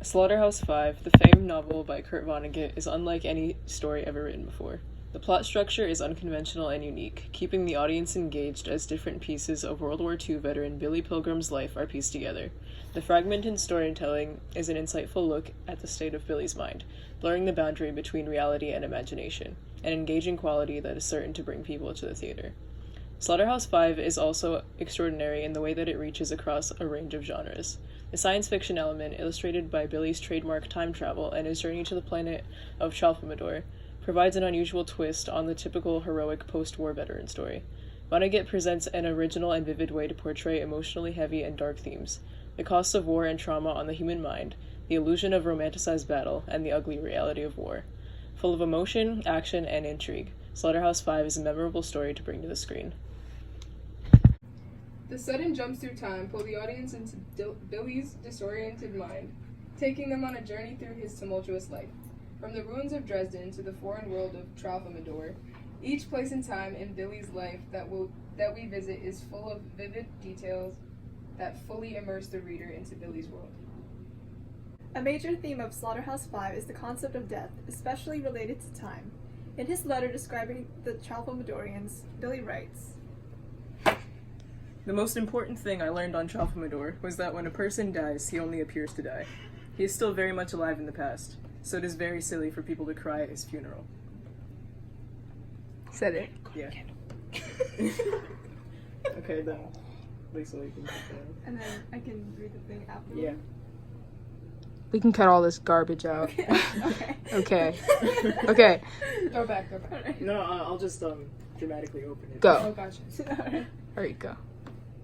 Slaughterhouse 5, the famed novel by Kurt Vonnegut, is unlike any story ever written before. The plot structure is unconventional and unique, keeping the audience engaged as different pieces of World War II veteran Billy Pilgrim's life are pieced together. The fragmented storytelling is an insightful look at the state of Billy's mind, blurring the boundary between reality and imagination, an engaging quality that is certain to bring people to the theater. Slaughterhouse 5 is also extraordinary in the way that it reaches across a range of genres. The science fiction element, illustrated by Billy's trademark time travel and his journey to the planet of Chalfamador, provides an unusual twist on the typical heroic post-war veteran story. Vonnegut presents an original and vivid way to portray emotionally heavy and dark themes: the costs of war and trauma on the human mind, the illusion of romanticized battle, and the ugly reality of war. Full of emotion, action, and intrigue, Slaughterhouse 5 is a memorable story to bring to the screen. The sudden jumps through time pull the audience into Billy's disoriented mind, taking them on a journey through his tumultuous life. From the ruins of Dresden to the foreign world of Tralfamador, each place and time in Billy's life that we visit is full of vivid details that fully immerse the reader into Billy's world. A major theme of Slaughterhouse 5 is the concept of death, especially related to time. In his letter describing the Chalfamadorians, Billy writes, The most important thing I learned on Chalfamador was that when a person dies, he only appears to die. He is still very much alive in the past, so it is very silly for people to cry at his funeral. Said it. Yeah. Okay, then. Lisa, you can and then I can read the thing after. Yeah. We can cut all this garbage out. Okay. Okay. Okay. Go back. No, I'll just dramatically open it. Go. Oh, gotcha. Alright, go.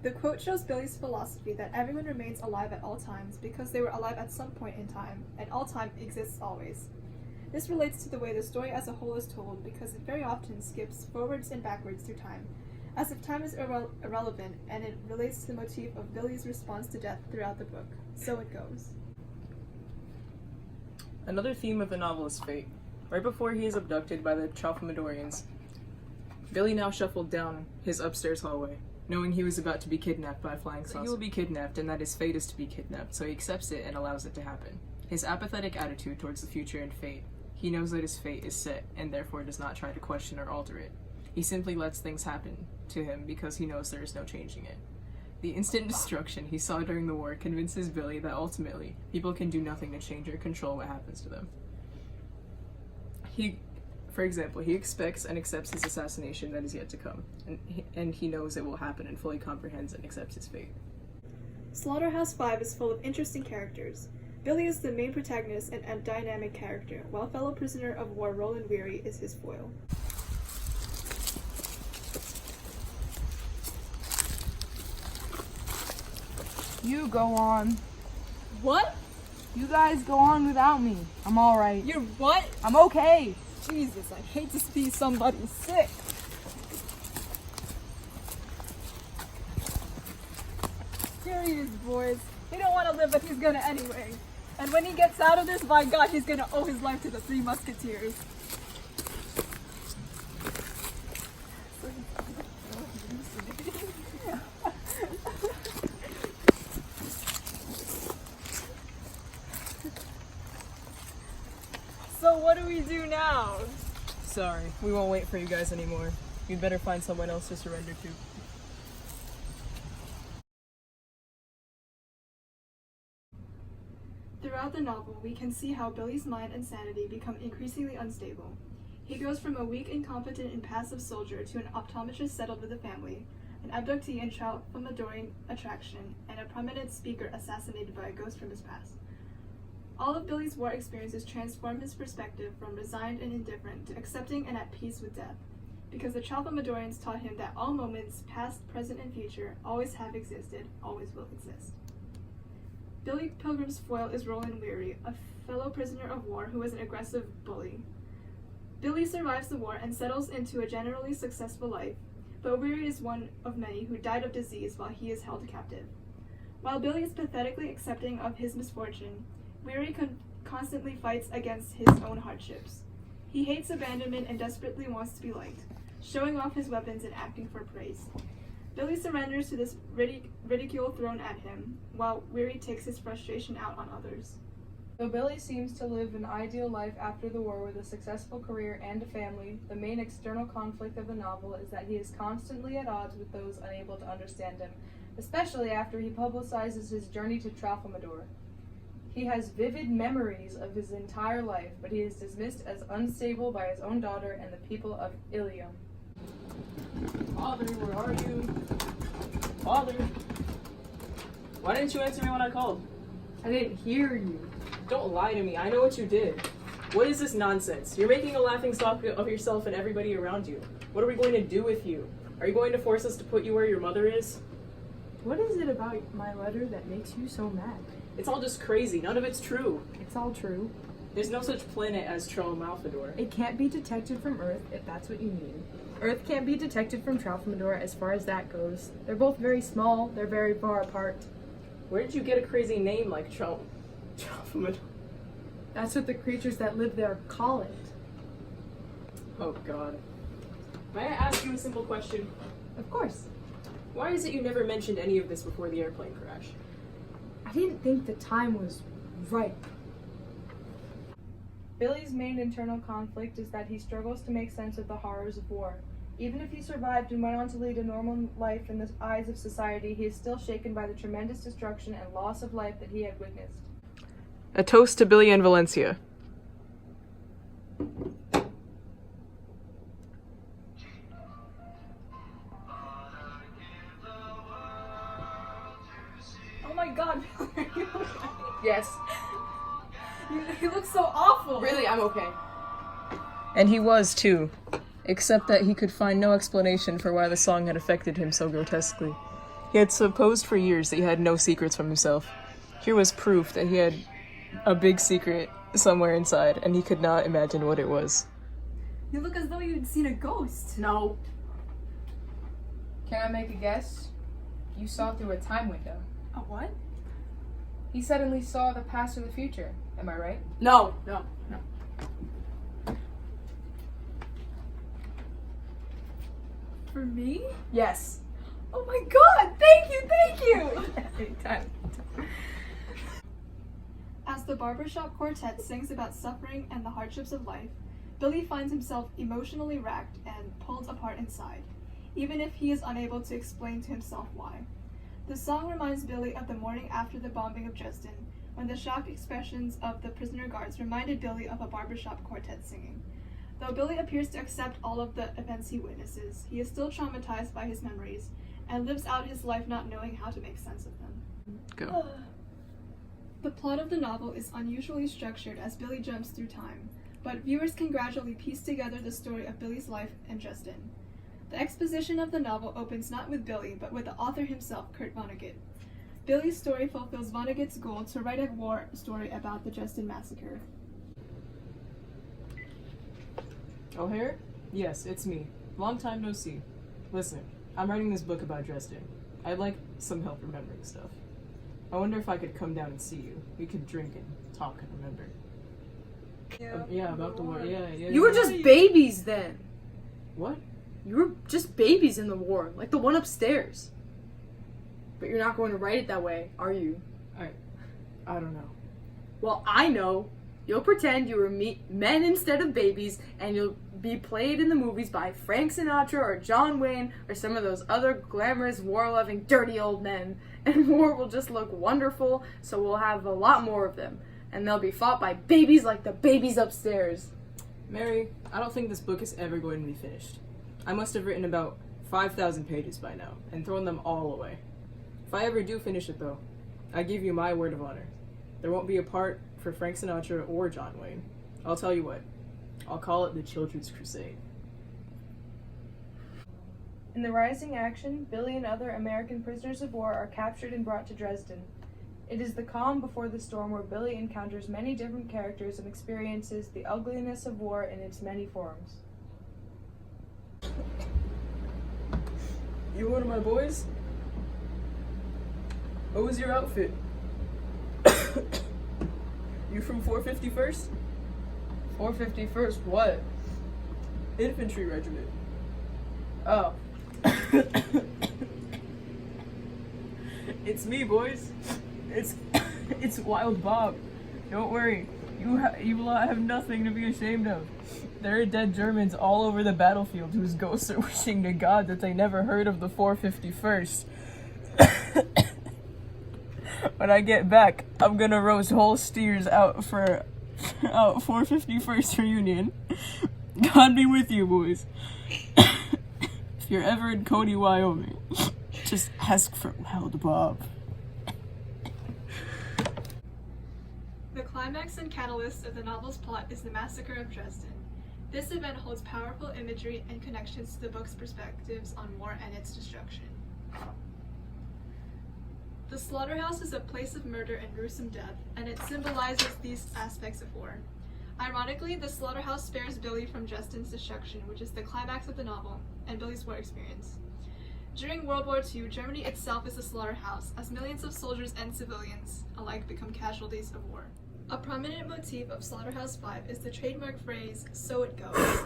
The quote shows Billy's philosophy that everyone remains alive at all times because they were alive at some point in time, and all time exists always. This relates to the way the story as a whole is told because it very often skips forwards and backwards through time, as if time is irrelevant, and it relates to the motif of Billy's response to death throughout the book. So it goes. Another theme of the novel is fate. Right before he is abducted by the Chalfamadorians, Billy now shuffled down his upstairs hallway, knowing he was about to be kidnapped by a flying saucer. He will be kidnapped and that his fate is to be kidnapped, so he accepts it and allows it to happen. His apathetic attitude towards the future and fate, he knows that his fate is set and therefore does not try to question or alter it. He simply lets things happen to him because he knows there is no changing it. The instant destruction he saw during the war convinces Billy that ultimately, people can do nothing to change or control what happens to them. For example, he expects and accepts his assassination that is yet to come, and he knows it will happen and fully comprehends and accepts his fate. Slaughterhouse 5 is full of interesting characters. Billy is the main protagonist and a dynamic character, while fellow prisoner of war Roland Weary is his foil. You go on. What? You guys go on without me. I'm alright. You're what? I'm okay. Jesus, I hate to see somebody sick. Here he is, boys. He don't want to live, but he's gonna anyway. And when he gets out of this, by God, he's gonna owe his life to the Three Musketeers. So what do we do now? Sorry, we won't wait for you guys anymore. You'd better find someone else to surrender to. Throughout the novel, we can see how Billy's mind and sanity become increasingly unstable. He goes from a weak, incompetent, and passive soldier to an optometrist settled with a family, an abductee in Chalfamadorian attraction, and a prominent speaker assassinated by a ghost from his past. All of Billy's war experiences transform his perspective from resigned and indifferent to accepting and at peace with death, because the Chalfamadorians taught him that all moments, past, present, and future, always have existed, always will exist. Billy Pilgrim's foil is Roland Weary, a fellow prisoner of war who is an aggressive bully. Billy survives the war and settles into a generally successful life, but Weary is one of many who died of disease while he is held captive. While Billy is pathetically accepting of his misfortune, Weary constantly fights against his own hardships. He hates abandonment and desperately wants to be liked, showing off his weapons and acting for praise. Billy surrenders to this ridicule thrown at him, while Weary takes his frustration out on others. Though Billy seems to live an ideal life after the war with a successful career and a family, the main external conflict of the novel is that he is constantly at odds with those unable to understand him, especially after he publicizes his journey to Tralfamadore. He has vivid memories of his entire life, but he is dismissed as unstable by his own daughter and the people of Ilium. Father, where are you? Father! Why didn't you answer me when I called? I didn't hear you. Don't lie to me, I know what you did. What is this nonsense? You're making a laughingstock of yourself and everybody around you. What are we going to do with you? Are you going to force us to put you where your mother is? What is it about my letter that makes you so mad? It's all just crazy, none of it's true. It's all true. There's no such planet as Tralfamadore. It can't be detected from Earth if that's what you mean. Earth can't be detected from Tralfamadore as far as that goes. They're both very small, they're very far apart. Where did you get a crazy name like Tralfamadore? That's what the creatures that live there call it. Oh god. May I ask you a simple question? Of course. Why is it you never mentioned any of this before the airplane crash? I didn't think the time was right. Billy's main internal conflict is that he struggles to make sense of the horrors of war. Even if he survived and went on to lead a normal life in the eyes of society, he is still shaken by the tremendous destruction and loss of life that he had witnessed. A toast to Billy and Valencia. Oh my god, are you okay? Yes. You look so awful. Really, I'm okay. And he was too. Except that he could find no explanation for why the song had affected him so grotesquely. He had supposed for years that he had no secrets from himself. Here was proof that he had a big secret somewhere inside, and he could not imagine what it was. You look as though you'd seen a ghost. No. Can I make a guess? You saw through a time window. A what? He suddenly saw the past or the future. Am I right? No. For me? Yes. Oh my god, thank you! Anytime. As the barbershop quartet sings about suffering and the hardships of life, Billy finds himself emotionally racked and pulled apart inside, even if he is unable to explain to himself why. The song reminds Billy of the morning after the bombing of Dresden, when the shocked expressions of the prisoner guards reminded Billy of a barbershop quartet singing. Though Billy appears to accept all of the events he witnesses, he is still traumatized by his memories and lives out his life not knowing how to make sense of them. Go. The plot of the novel is unusually structured as Billy jumps through time, but viewers can gradually piece together the story of Billy's life and Dresden. The exposition of the novel opens not with Billy, but with the author himself, Kurt Vonnegut. Billy's story fulfills Vonnegut's goal to write a war story about the Dresden massacre. O'Hare? Yes, it's me. Long time no see. Listen, I'm writing this book about Dresden. I'd like some help remembering stuff. I wonder if I could come down and see you. We could drink and talk and remember. Yeah, about the war. Yeah. You were just babies then. What? You were just babies in the war, like the one upstairs. But you're not going to write it that way, are you? I don't know. Well, I know. You'll pretend you were men instead of babies, and you'll be played in the movies by Frank Sinatra or John Wayne or some of those other glamorous, war-loving, dirty old men. And war will just look wonderful, so we'll have a lot more of them. And they'll be fought by babies like the babies upstairs. Mary, I don't think this book is ever going to be finished. I must have written about 5,000 pages by now, and thrown them all away. If I ever do finish it, though, I give you my word of honor. There won't be a part for Frank Sinatra or John Wayne. I'll tell you what. I'll call it the Children's Crusade. In the rising action, Billy and other American prisoners of war are captured and brought to Dresden. It is the calm before the storm where Billy encounters many different characters and experiences the ugliness of war in its many forms. You one of my boys? What was your outfit? You from 451st? 451st, what? Infantry Regiment. Oh. It's me, boys. It's Wild Bob. Don't worry. You lot have nothing to be ashamed of. There are dead Germans all over the battlefield whose ghosts are wishing to God that they never heard of the 451st. When I get back, I'm gonna roast whole steers out for 451st reunion. God be with you, boys. If you're ever in Cody, Wyoming, just ask for Wild Bob. The climax and catalyst of the novel's plot is the Massacre of Dresden. This event holds powerful imagery and connections to the book's perspectives on war and its destruction. The Slaughterhouse is a place of murder and gruesome death, and it symbolizes these aspects of war. Ironically, the Slaughterhouse spares Billy from Dresden's destruction, which is the climax of the novel, and Billy's war experience. During World War II, Germany itself is a slaughterhouse, as millions of soldiers and civilians alike become casualties of war. A prominent motif of Slaughterhouse 5 is the trademark phrase, "So it goes,"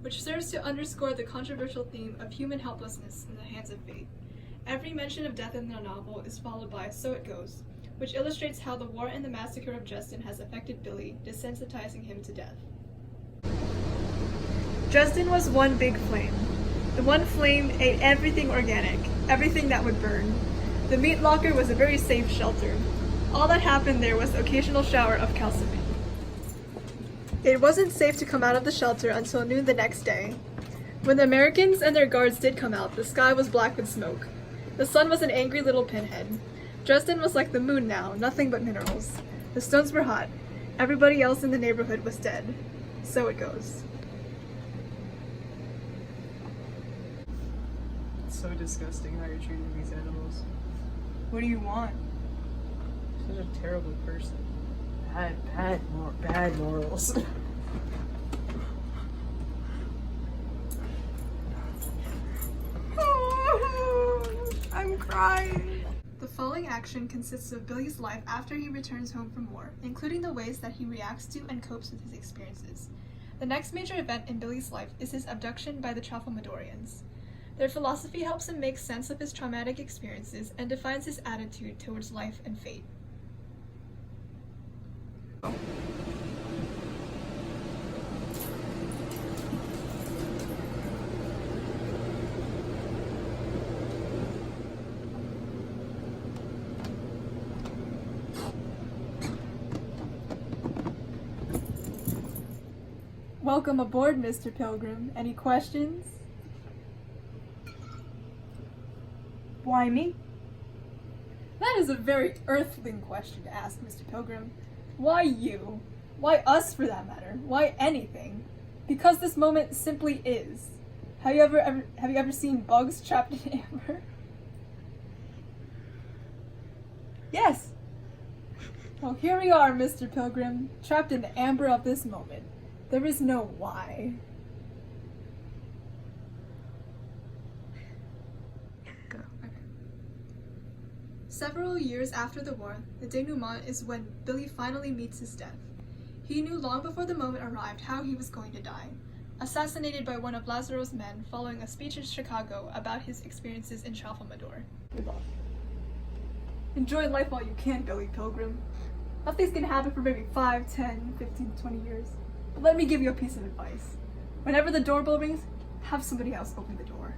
which serves to underscore the controversial theme of human helplessness in the hands of fate. Every mention of death in the novel is followed by "so it goes," which illustrates how the war and the massacre of Dresden has affected Billy, desensitizing him to death. Dresden was one big flame. The one flame ate everything organic, everything that would burn. The meat locker was a very safe shelter. All that happened there was the occasional shower of calcium. It wasn't safe to come out of the shelter until noon the next day. When the Americans and their guards did come out, the sky was black with smoke. The sun was an angry little pinhead. Dresden was like the moon now, nothing but minerals. The stones were hot. Everybody else in the neighborhood was dead. So it goes. It's so disgusting how you're treating these animals. What do you want? Such a terrible person. Bad morals. I'm crying. The following action consists of Billy's life after he returns home from war, including the ways that he reacts to and copes with his experiences. The next major event in Billy's life is his abduction by the Tralfamadorians. Their philosophy helps him make sense of his traumatic experiences and defines his attitude towards life and fate. Welcome aboard, Mr. Pilgrim. Any questions? Why me? That is a very earthling question to ask, Mr. Pilgrim. Why you? Why us, for that matter? Why anything? Because this moment simply is. Have you ever seen bugs trapped in amber? Yes. Well, here we are, Mr. Pilgrim, trapped in the amber of this moment. There is no why. Several years after the war, the denouement is when Billy finally meets his death. He knew long before the moment arrived how he was going to die, assassinated by one of Lazaro's men following a speech in Chicago about his experiences in Tralfamador. Enjoy life while you can, Billy Pilgrim. Nothing's gonna happen for maybe 5, 10, 15, 20 years. But let me give you a piece of advice. Whenever the doorbell rings, have somebody else open the door.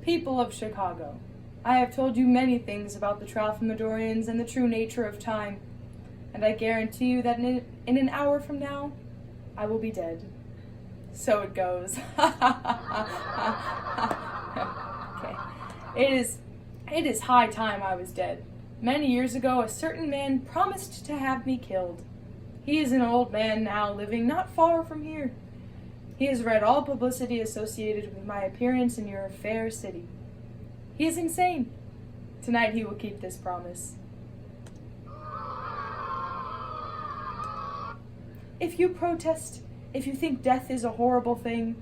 People of Chicago, I have told you many things about the Tralfamadorians and the true nature of time, and I guarantee you that in an hour from now, I will be dead. So it goes. Okay. It is high time I was dead. Many years ago, a certain man promised to have me killed. He is an old man now, living not far from here. He has read all publicity associated with my appearance in your fair city. He is insane. Tonight he will keep this promise. If you protest, if you think death is a horrible thing,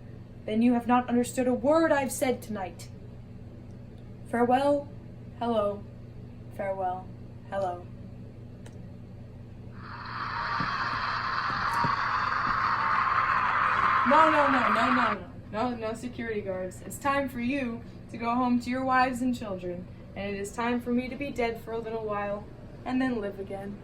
then you have not understood a word I've said tonight. Farewell, hello. Farewell, hello. No security guards. It's time for you to go home to your wives and children, and it is time for me to be dead for a little while, and then live again.